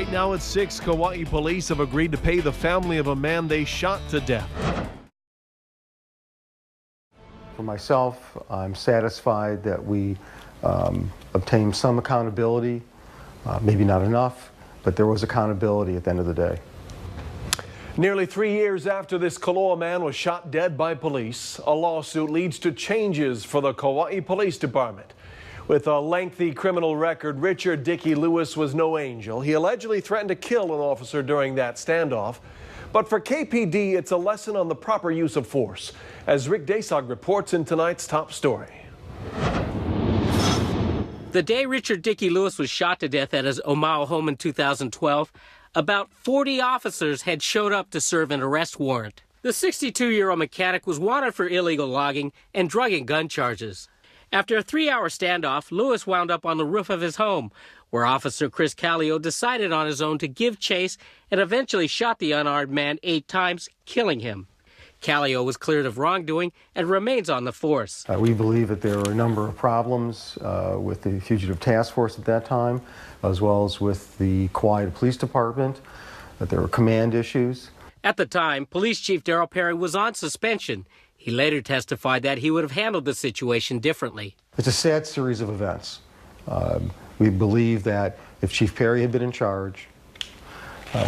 Right now at 6, Kauai police have agreed to pay the family of a man they shot to death. For myself, I'm satisfied that we obtained some accountability, maybe not enough, but there was accountability at the end of the day. Nearly 3 years after this Koloa man was shot dead by police, a lawsuit leads to changes for the Kauai Police Department. With a lengthy criminal record, Richard Dickey Lewis was no angel. He allegedly threatened to kill an officer during that standoff. But for KPD, it's a lesson on the proper use of force, as Rick Desog reports in tonight's top story. The day Richard Dickey Lewis was shot to death at his Omaha home in 2012, about 40 officers had showed up to serve an arrest warrant. The 62-year-old mechanic was wanted for illegal logging and drug and gun charges. After a 3-hour standoff, Lewis wound up on the roof of his home, where Officer Chris Callio decided on his own to give chase and eventually shot the unarmed man 8 times, killing him. Callio was cleared of wrongdoing and remains on the force. We believe that there are a number of problems with the Fugitive Task Force at that time, as well as with the Kauai Police Department, that there were command issues. At the time, Police Chief Darrell Perry was on suspension. He later testified that he would have handled the situation differently. It's a sad series of events. We believe that if Chief Perry had been in charge,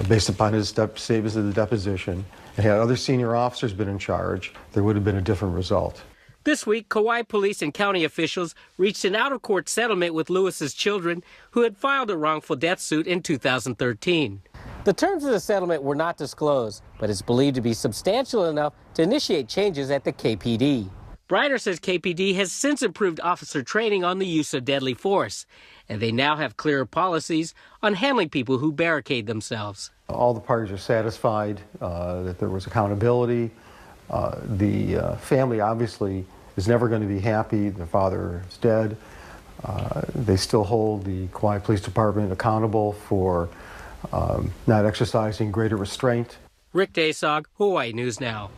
based upon his statements of the deposition, and had other senior officers been in charge, there would have been a different result. This week, Kauai police and county officials reached an out-of-court settlement with Lewis's children, who had filed a wrongful death suit in 2013. The terms of the settlement were not disclosed, but it's believed to be substantial enough to initiate changes at the KPD. Breiner says KPD has since improved officer training on the use of deadly force, and they now have clearer policies on handling people who barricade themselves. All the parties are satisfied that there was accountability. The family obviously is never going to be happy. The father is dead. They still hold the Kauai Police Department accountable for not exercising greater restraint. Rick Desog, Hawaii News Now.